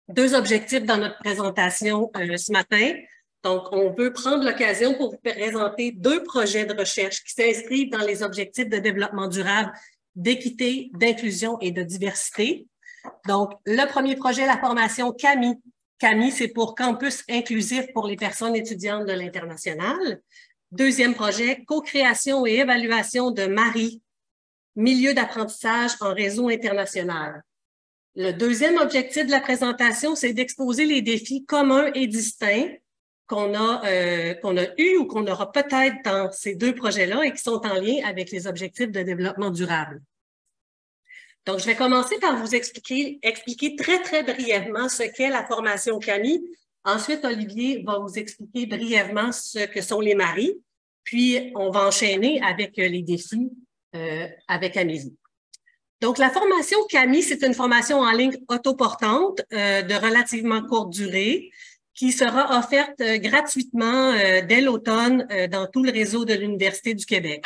deux objectifs dans notre présentation ce matin. Donc, on veut prendre l'occasion pour vous présenter deux projets de recherche qui s'inscrivent dans les objectifs de développement durable, d'équité, d'inclusion et de diversité. Donc, le premier projet, la formation CAMI. CAMI, c'est pour Campus inclusif pour les personnes étudiantes de l'international. Deuxième projet, co-création et évaluation de MARI, milieu d'apprentissage en réseau international. Le deuxième objectif de la présentation, c'est d'exposer les défis communs et distincts qu'on a eus ou qu'on aura peut-être dans ces deux projets-là et qui sont en lien avec les objectifs de développement durable. Donc, je vais commencer par vous expliquer très, très brièvement ce qu'est la formation CAMI. Ensuite, Olivier va vous expliquer brièvement ce que sont les MARI. Puis, on va enchaîner avec les défis avec Amélie. Donc, la formation CAMI, c'est une formation en ligne autoportante de relativement courte durée qui sera offerte gratuitement dès l'automne dans tout le réseau de l'Université du Québec.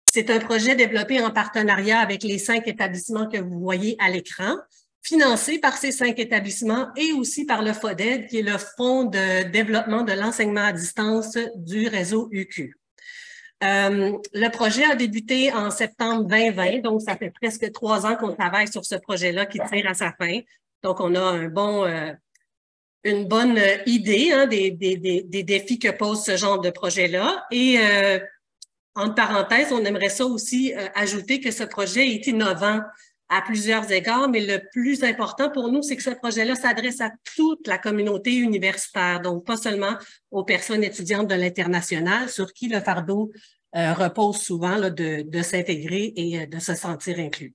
C'est un projet développé en partenariat avec les 5 établissements que vous voyez à l'écran, financé par ces 5 établissements et aussi par le FODED, qui est le Fonds de développement de l'enseignement à distance du réseau UQ. Le projet a débuté en septembre 2020, donc ça fait presque 3 ans qu'on travaille sur ce projet-là qui tire à sa fin. Donc, on a une bonne idée des défis que pose ce genre de projet-là. Et entre parenthèses, on aimerait ça aussi ajouter que ce projet est innovant à plusieurs égards, mais le plus important pour nous, c'est que ce projet-là s'adresse à toute la communauté universitaire, donc pas seulement aux personnes étudiantes de l'international, sur qui le fardeau repose souvent là, de s'intégrer et de se sentir inclus.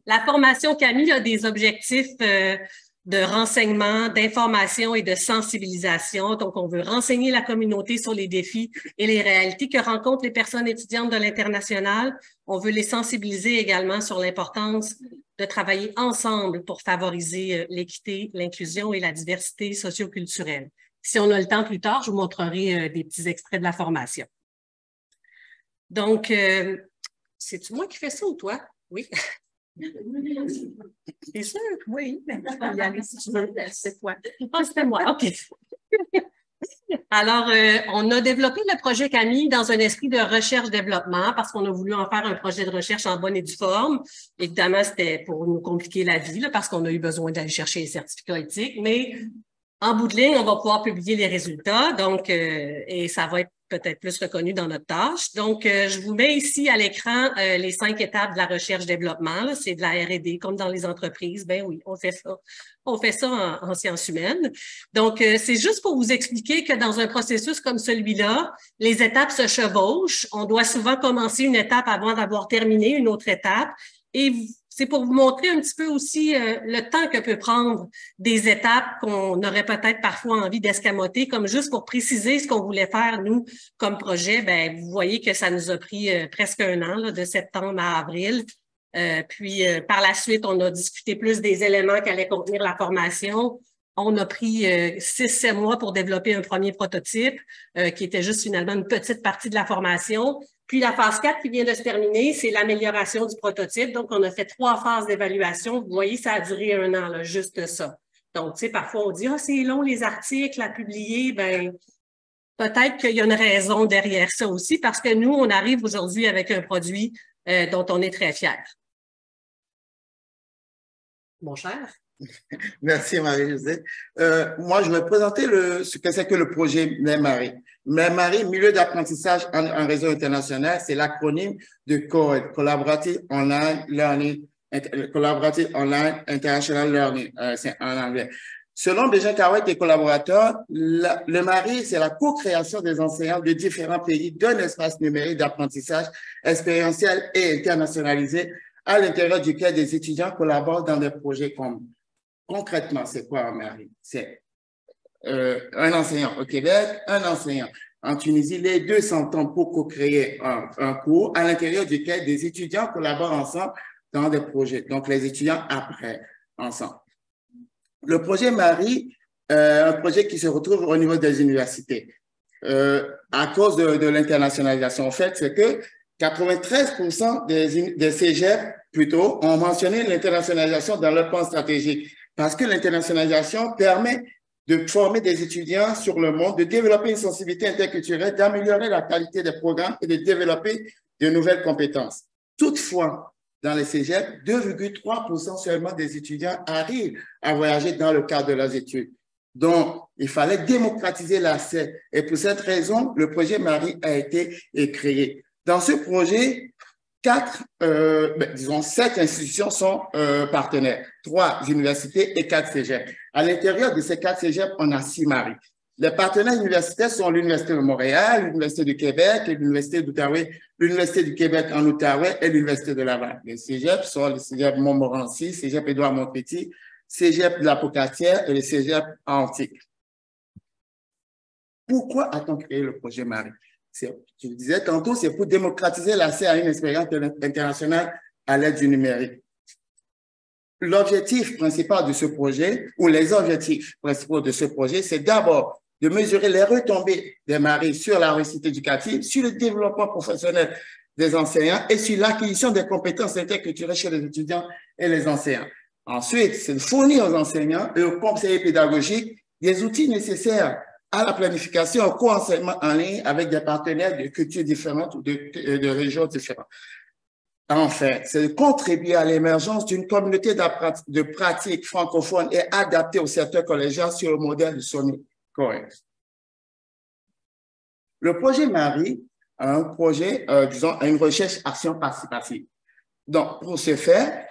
La formation CAMI a des objectifs de renseignement, d'information et de sensibilisation. Donc, on veut renseigner la communauté sur les défis et les réalités que rencontrent les personnes étudiantes de l'international. On veut les sensibiliser également sur l'importance de travailler ensemble pour favoriser l'équité, l'inclusion et la diversité socio-culturelle. Si on a le temps plus tard, je vous montrerai des petits extraits de la formation. Donc, c'est-tu moi qui fais ça ou toi? Oui. C'est sûr, oui. Y aller si tu veux. C'est toi. Ah, c'était moi. OK. Alors, on a développé le projet CAMI dans un esprit de recherche-développement parce qu'on a voulu en faire un projet de recherche en bonne et due forme. Évidemment, c'était pour nous compliquer la vie là, parce qu'on a eu besoin d'aller chercher les certificats éthiques, mais en bout de ligne, on va pouvoir publier les résultats, donc et ça va être peut-être plus reconnu dans notre tâche. Donc, je vous mets ici à l'écran les 5 étapes de la recherche-développement. C'est de la R&D, comme dans les entreprises. Ben oui, on fait ça. On fait ça en sciences humaines. Donc, c'est juste pour vous expliquer que dans un processus comme celui-là, les étapes se chevauchent. On doit souvent commencer une étape avant d'avoir terminé une autre étape. Et c'est pour vous montrer un petit peu aussi le temps que peut prendre des étapes qu'on aurait peut-être parfois envie d'escamoter, comme juste pour préciser ce qu'on voulait faire, nous, comme projet. Ben, vous voyez que ça nous a pris presque 1 an, là, de septembre à avril. Puis, par la suite, on a discuté plus des éléments qu'allait contenir la formation. On a pris 6-7 mois pour développer un premier prototype qui était juste finalement une petite partie de la formation. Puis la phase 4 qui vient de se terminer, c'est l'amélioration du prototype. Donc, on a fait 3 phases d'évaluation. Vous voyez, ça a duré 1 an, là, juste ça. Donc, tu sais, parfois, on dit « Ah, c'est long, les articles à publier. » Ben, peut-être qu'il y a une raison derrière ça aussi, parce que nous, on arrive aujourd'hui avec un produit dont on est très fiers. Mon cher. Merci Marie-Josée. Moi, je vais présenter ce que c'est que le projet MEMARI. MEMARI, Milieu d'apprentissage en réseau international, c'est l'acronyme de CORE, Collaborative Online Learning, Collaborative Online International Learning, c'est en anglais. Selon Bégin Cahouette et collaborateurs, le MARI, c'est la co-création des enseignants de différents pays d'un espace numérique d'apprentissage expérientiel et internationalisé à l'intérieur duquel des étudiants collaborent dans des projets communs. Concrètement, c'est quoi un MARI? C'est un enseignant au Québec, un enseignant en Tunisie. Les deux s'entendent pour co-créer un cours à l'intérieur duquel des étudiants collaborent ensemble dans des projets. Donc, les étudiants apprennent ensemble. Le projet MARI, un projet qui se retrouve au niveau des universités. À cause de l'internationalisation, en fait, c'est que 93% des cégeps, plutôt, ont mentionné l'internationalisation dans leur plan stratégique parce que l'internationalisation permet de former des étudiants sur le monde, de développer une sensibilité interculturelle, d'améliorer la qualité des programmes et de développer de nouvelles compétences. Toutefois, dans les cégeps, 2,3% seulement des étudiants arrivent à voyager dans le cadre de leurs études. Donc, il fallait démocratiser l'accès. Et pour cette raison, le projet Marie a été créé. Dans ce projet, 7 institutions sont partenaires, 3 universités et 4 cégeps. À l'intérieur de ces 4 cégeps, on a 6 Marie. Les partenaires universitaires sont l'Université de Montréal, l'Université du Québec et l'Université d'Outaouais, l'Université du Québec en Outaouais et l'Université de Laval. Les cégeps sont le cégep Montmorency, cégep Édouard-Montpetit, cégep de la Pocatière et le cégep Antique. Pourquoi a-t-on créé le projet Marie? Je le disais tantôt, c'est pour démocratiser l'accès à une expérience internationale à l'aide du numérique. L'objectif principal de ce projet, ou les objectifs principaux de ce projet, c'est d'abord de mesurer les retombées des Marie sur la réussite éducative, sur le développement professionnel des enseignants et sur l'acquisition des compétences interculturelles chez les étudiants et les enseignants. Ensuite, c'est de fournir aux enseignants et aux conseillers pédagogiques des outils nécessaires à la planification, au co-enseignement en ligne avec des partenaires de cultures différentes ou de régions différentes. Enfin, c'est de contribuer à l'émergence d'une communauté de pratiques francophones et adaptée au secteur collégial sur le modèle de Sony Corex. Le projet Marie a un projet, une recherche-action participative. Donc, pour ce faire,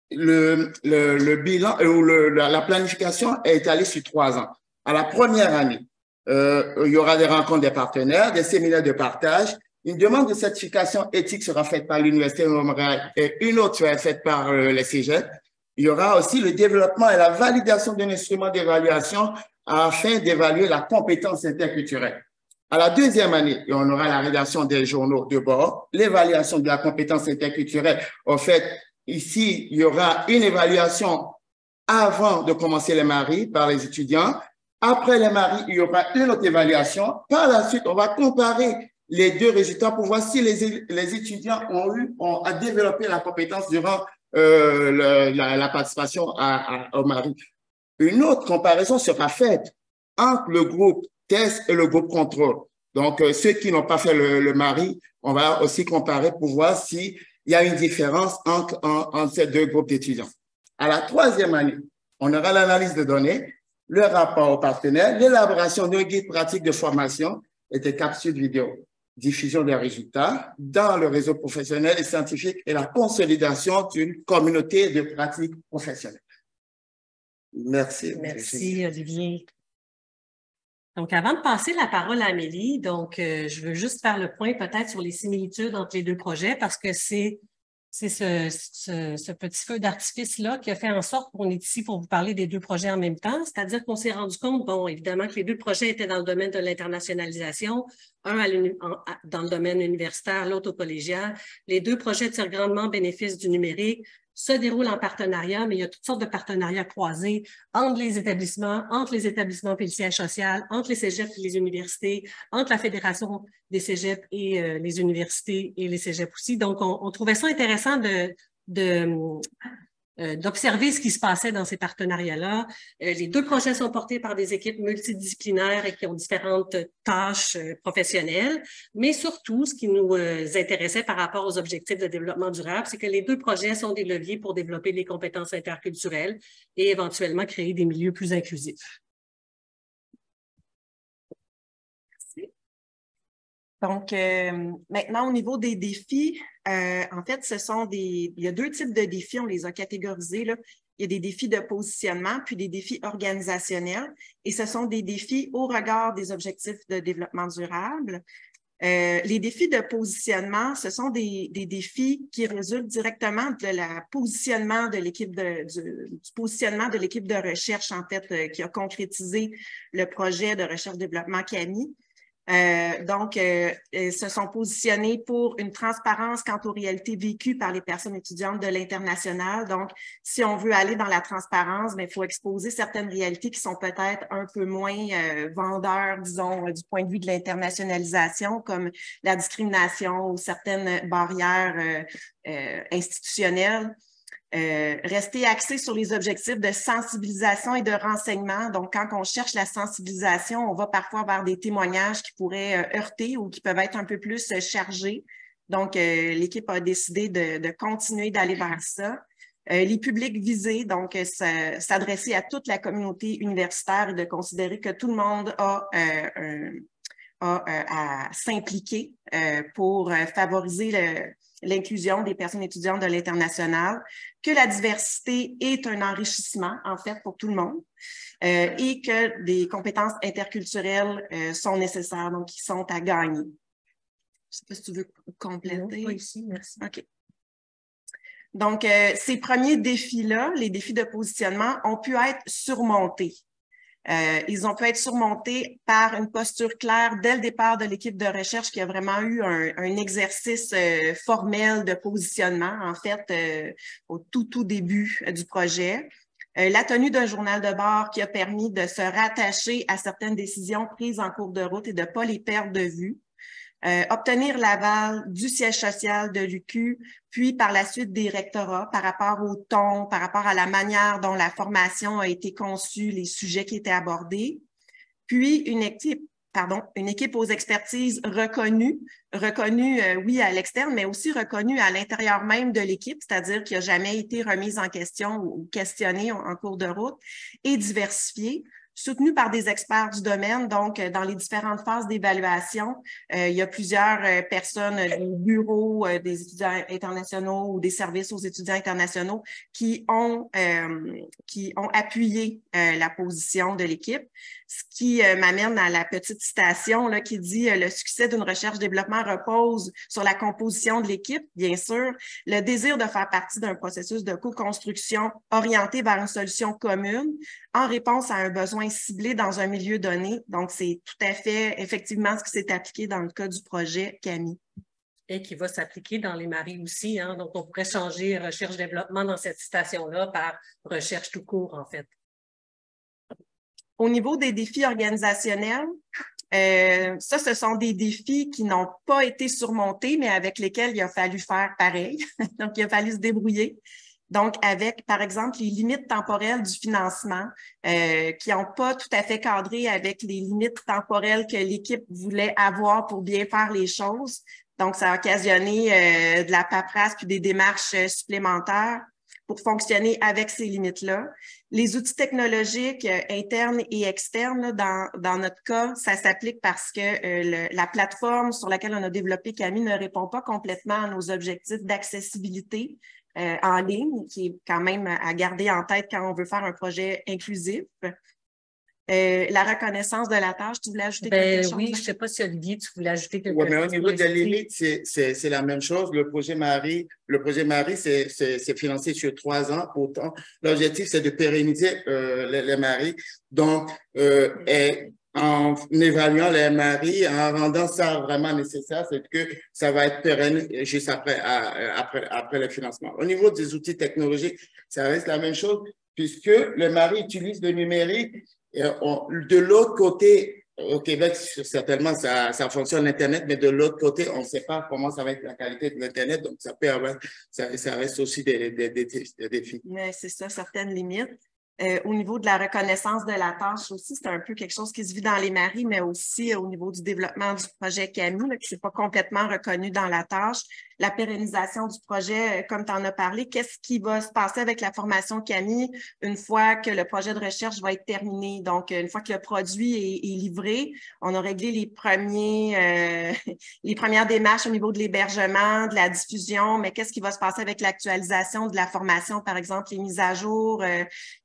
le bilan ou la planification est étalée sur 3 ans. À la première année, il y aura des rencontres des partenaires, des séminaires de partage. Une demande de certification éthique sera faite par l'Université de Montréal et une autre sera faite par les cégeps. Il y aura aussi le développement et la validation d'un instrument d'évaluation afin d'évaluer la compétence interculturelle. À la deuxième année, on aura la rédaction des journaux de bord, l'évaluation de la compétence interculturelle. En fait, ici, il y aura une évaluation avant de commencer les Marie par les étudiants. Après les Marie, il y aura une autre évaluation. Par la suite, on va comparer les 2 résultats pour voir si les étudiants ont développé la compétence durant la participation au Marie. Une autre comparaison sera faite entre le groupe test et le groupe contrôle. Donc, ceux qui n'ont pas fait le Marie, on va aussi comparer pour voir s'il y a une différence entre ces 2 groupes d'étudiants. À la 3e année, on aura l'analyse de données, le rapport aux partenaires, l'élaboration d'un guide pratique de formation et des capsules vidéo, diffusion des résultats dans le réseau professionnel et scientifique et la consolidation d'une communauté de pratiques professionnelles. Merci. Merci, Olivier. Donc, avant de passer la parole à Amélie, donc, je veux juste faire le point peut-être sur les similitudes entre les 2 projets parce que c'est ce petit feu d'artifice-là qui a fait en sorte qu'on est ici pour vous parler des 2 projets en même temps. C'est-à-dire qu'on s'est rendu compte, bon, évidemment, que les 2 projets étaient dans le domaine de l'internationalisation, un dans le domaine universitaire, l'autre au collégial. Les 2 projets tirent grandement bénéfice du numérique, se déroulent en partenariat, mais il y a toutes sortes de partenariats croisés entre les établissements puis le siège social, entre les cégeps et les universités, entre la Fédération des cégeps et les universités et les cégeps aussi. Donc, on trouvait ça intéressant d'observer ce qui se passait dans ces partenariats-là. Les 2 projets sont portés par des équipes multidisciplinaires et qui ont différentes tâches professionnelles, mais surtout, ce qui nous intéressait par rapport aux objectifs de développement durable, c'est que les 2 projets sont des leviers pour développer les compétences interculturelles et éventuellement créer des milieux plus inclusifs. Donc, maintenant, au niveau des défis, en fait, il y a 2 types de défis, on les a catégorisés, là. Il y a des défis de positionnement, puis des défis organisationnels, et ce sont des défis au regard des objectifs de développement durable. Les défis de positionnement, ce sont des défis qui résultent directement de la positionnement de l'équipe du positionnement de l'équipe de recherche, en fait, qui a concrétisé le projet de recherche-développement CAMI. Se sont positionnés pour une transparence quant aux réalités vécues par les personnes étudiantes de l'international. Donc, si on veut aller dans la transparence, il faut exposer certaines réalités qui sont peut-être un peu moins vendeurs, disons, du point de vue de l'internationalisation, comme la discrimination ou certaines barrières institutionnelles. Rester axé sur les objectifs de sensibilisation et de renseignement. Donc, quand on cherche la sensibilisation, on va parfois vers des témoignages qui pourraient heurter ou qui peuvent être un peu plus chargés. Donc, l'équipe a décidé de continuer d'aller vers ça. Les publics visés, donc s'adresser à toute la communauté universitaire et de considérer que tout le monde a à s'impliquer pour favoriser l'inclusion des personnes étudiantes de l'international, que la diversité est un enrichissement, en fait, pour tout le monde, et que des compétences interculturelles sont nécessaires, donc qui sont à gagner. Je ne sais pas si tu veux compléter. Oui, ici, merci. OK. Donc, ces premiers défis-là, les défis de positionnement, ont pu être surmontés. Ils ont pu être surmontés par une posture claire dès le départ de l'équipe de recherche qui a vraiment eu un exercice formel de positionnement, en fait, au tout début du projet. La tenue d'un journal de bord qui a permis de se rattacher à certaines décisions prises en cours de route et de ne pas les perdre de vue. Obtenir l'aval du siège social de l'UQ, puis par la suite des rectorats par rapport au ton, par rapport à la manière dont la formation a été conçue, les sujets qui étaient abordés, puis une équipe aux expertises reconnues, oui, à l'externe, mais aussi reconnues à l'intérieur même de l'équipe, c'est-à-dire qui n'a jamais été remise en question ou questionnée en cours de route, et diversifiée, soutenu par des experts du domaine. Donc, dans les différentes phases d'évaluation, il y a plusieurs personnes des bureaux des étudiants internationaux ou des services aux étudiants internationaux qui ont appuyé la position de l'équipe, ce qui m'amène à la petite citation là, qui dit « Le succès d'une recherche-développement repose sur la composition de l'équipe, bien sûr, le désir de faire partie d'un processus de co-construction orienté vers une solution commune en réponse à un besoin ciblé dans un milieu donné. » Donc, c'est tout à fait effectivement ce qui s'est appliqué dans le cas du projet Camille. Et qui va s'appliquer dans les maris aussi. Hein? Donc, on pourrait changer recherche-développement dans cette citation-là par recherche tout court, en fait. Au niveau des défis organisationnels, ce sont des défis qui n'ont pas été surmontés, mais avec lesquels il a fallu faire pareil. Donc, il a fallu se débrouiller. Donc, avec, par exemple, les limites temporelles du financement qui n'ont pas tout à fait cadré avec les limites temporelles que l'équipe voulait avoir pour bien faire les choses. Donc, ça a occasionné de la paperasse puis des démarches supplémentaires pour fonctionner avec ces limites-là. Les outils technologiques internes et externes, dans notre cas, ça s'applique parce que la plateforme sur laquelle on a développé Camille ne répond pas complètement à nos objectifs d'accessibilité en ligne, qui est quand même à garder en tête quand on veut faire un projet inclusif. La reconnaissance de la tâche, tu voulais ajouter quelque chose? Oui, je ne sais pas si Olivier, tu voulais ajouter quelque chose. Oui, mais au niveau des limites, c'est la même chose. Le projet Marie, c'est financé sur 3 ans. Autant, l'objectif, c'est de pérenniser les maris. Donc, en évaluant les maris, en rendant ça vraiment nécessaire, c'est que ça va être pérenne juste après le financement. Au niveau des outils technologiques, ça reste la même chose puisque les maris utilisent le numérique. De l'autre côté, au Québec, certainement, ça fonctionne l'Internet, mais de l'autre côté, on ne sait pas comment ça va être la qualité de l'Internet, donc ça peut avoir, ça reste aussi des défis. Mais c'est ça, certaines limites. Au niveau de la reconnaissance de la tâche aussi, c'est un peu quelque chose qui se vit dans les maris, mais aussi au niveau du développement du projet Camille, qui n'est pas complètement reconnu dans la tâche. La pérennisation du projet, comme tu en as parlé, qu'est-ce qui va se passer avec la formation Camille une fois que le projet de recherche va être terminé? Donc, une fois que le produit est livré, on a réglé les premières démarches au niveau de l'hébergement, de la diffusion, mais qu'est-ce qui va se passer avec l'actualisation de la formation, par exemple, les mises à jour,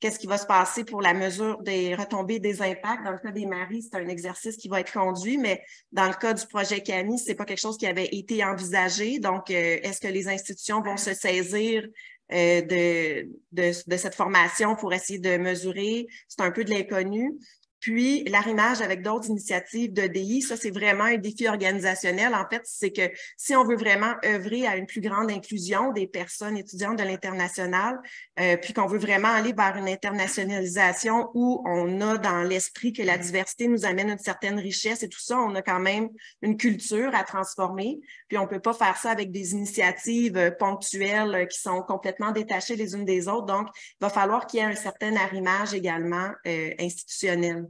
qu'est-ce qui va se passer pour la mesure des retombées des impacts? Dans le cas des maris, c'est un exercice qui va être conduit, mais dans le cas du projet Camille, c'est pas quelque chose qui avait été envisagé. Donc, est-ce que les institutions vont se saisir de cette formation pour essayer de mesurer? C'est un peu de l'inconnu. Puis, l'arrimage avec d'autres initiatives de DI, ça, c'est vraiment un défi organisationnel. En fait, c'est que si on veut vraiment œuvrer à une plus grande inclusion des personnes étudiantes de l'international, puis qu'on veut vraiment aller vers une internationalisation où on a dans l'esprit que la diversité nous amène une certaine richesse et tout ça, on a quand même une culture à transformer. Puis, on peut pas faire ça avec des initiatives ponctuelles qui sont complètement détachées les unes des autres. Donc, il va falloir qu'il y ait un certain arrimage également institutionnel.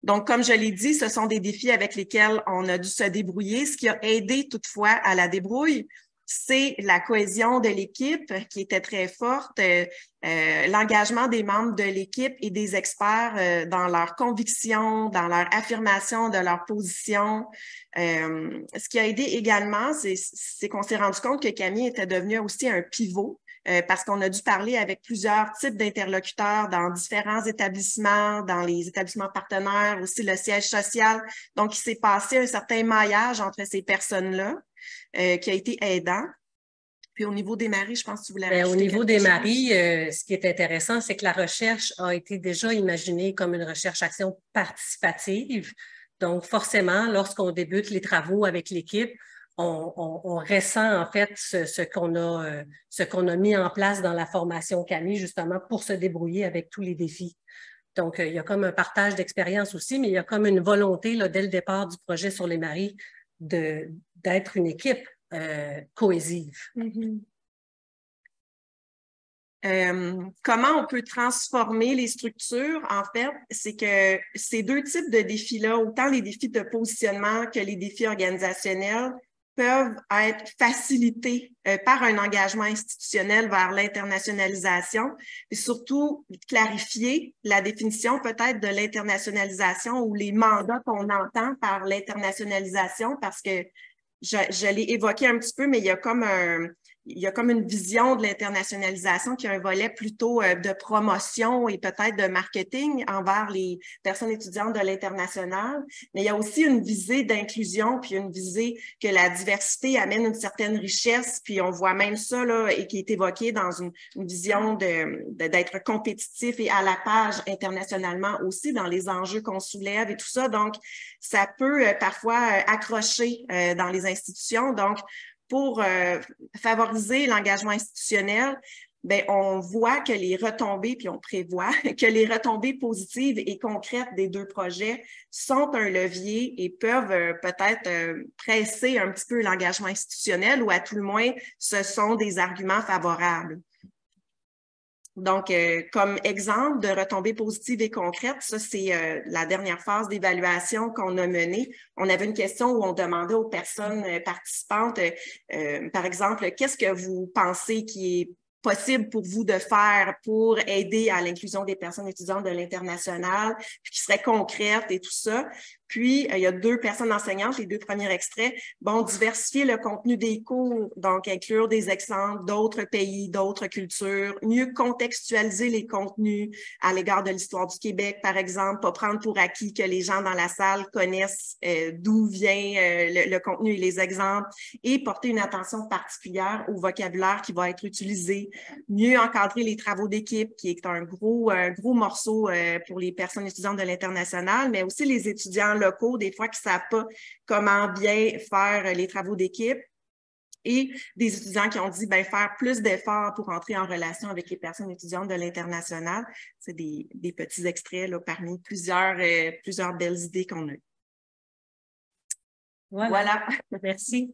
Donc, comme je l'ai dit, ce sont des défis avec lesquels on a dû se débrouiller. Ce qui a aidé toutefois à la débrouille, c'est la cohésion de l'équipe qui était très forte, l'engagement des membres de l'équipe et des experts dans leurs convictions, dans leur affirmation de leur position. Ce qui a aidé également, c'est qu'on s'est rendu compte que Camille était devenue aussi un pivot. Parce qu'on a dû parler avec plusieurs types d'interlocuteurs dans différents établissements, dans les établissements partenaires, aussi le siège social. Donc, il s'est passé un certain maillage entre ces personnes-là qui a été aidant. Puis au niveau des maris, je pense que tu voulais rajouter au niveau des chose. maris, ce qui est intéressant, c'est que la recherche a été déjà imaginée comme une recherche-action participative. Donc, forcément, lorsqu'on débute les travaux avec l'équipe, on ressent en fait ce qu'on a mis en place dans la formation Camille, justement pour se débrouiller avec tous les défis. Donc, il y a comme un partage d'expérience aussi, mais il y a comme une volonté là, dès le départ du projet sur les maris d'être une équipe cohésive. Mm-hmm. Comment on peut transformer les structures? En fait, c'est que ces deux types de défis-là, autant les défis de positionnement que les défis organisationnels, peuvent être facilités par un engagement institutionnel vers l'internationalisation et surtout clarifier la définition peut-être de l'internationalisation ou les mandats qu'on entend par l'internationalisation parce que je l'ai évoqué un petit peu, mais il y a comme une vision de l'internationalisation qui a un volet plutôt de promotion et peut-être de marketing envers les personnes étudiantes de l'international. Mais il y a aussi une visée d'inclusion, puis une visée que la diversité amène une certaine richesse. Puis on voit même ça, là, et qui est évoqué dans une vision d'être compétitif et à la page internationalement aussi dans les enjeux qu'on soulève et tout ça. Donc, ça peut parfois accrocher dans les institutions. Donc, pour favoriser l'engagement institutionnel, bien, on voit que les retombées, puis on prévoit que les retombées positives et concrètes des deux projets sont un levier et peuvent peut-être presser un petit peu l'engagement institutionnel ou à tout le moins, ce sont des arguments favorables. Donc, comme exemple de retombées positives et concrètes, ça, c'est la dernière phase d'évaluation qu'on a menée. On avait une question où on demandait aux personnes participantes, par exemple, qu'est-ce que vous pensez qui est possible pour vous de faire pour aider à l'inclusion des personnes étudiantes de l'international, puis qui serait concrète et tout ça. Puis, il y a deux personnes enseignantes, les deux premiers extraits. Bon, diversifier le contenu des cours, donc inclure des exemples d'autres pays, d'autres cultures, mieux contextualiser les contenus à l'égard de l'histoire du Québec, par exemple, pas prendre pour acquis que les gens dans la salle connaissent d'où vient le contenu et les exemples, et porter une attention particulière au vocabulaire qui va être utilisé, mieux encadrer les travaux d'équipe, qui est un gros morceau pour les personnes étudiantes de l'international, mais aussi les étudiants locaux, des fois qui ne savent pas comment bien faire les travaux d'équipe, et des étudiants qui ont dit faire plus d'efforts pour entrer en relation avec les personnes étudiantes de l'international. C'est des petits extraits là, parmi plusieurs belles idées qu'on a eues. Voilà. Merci.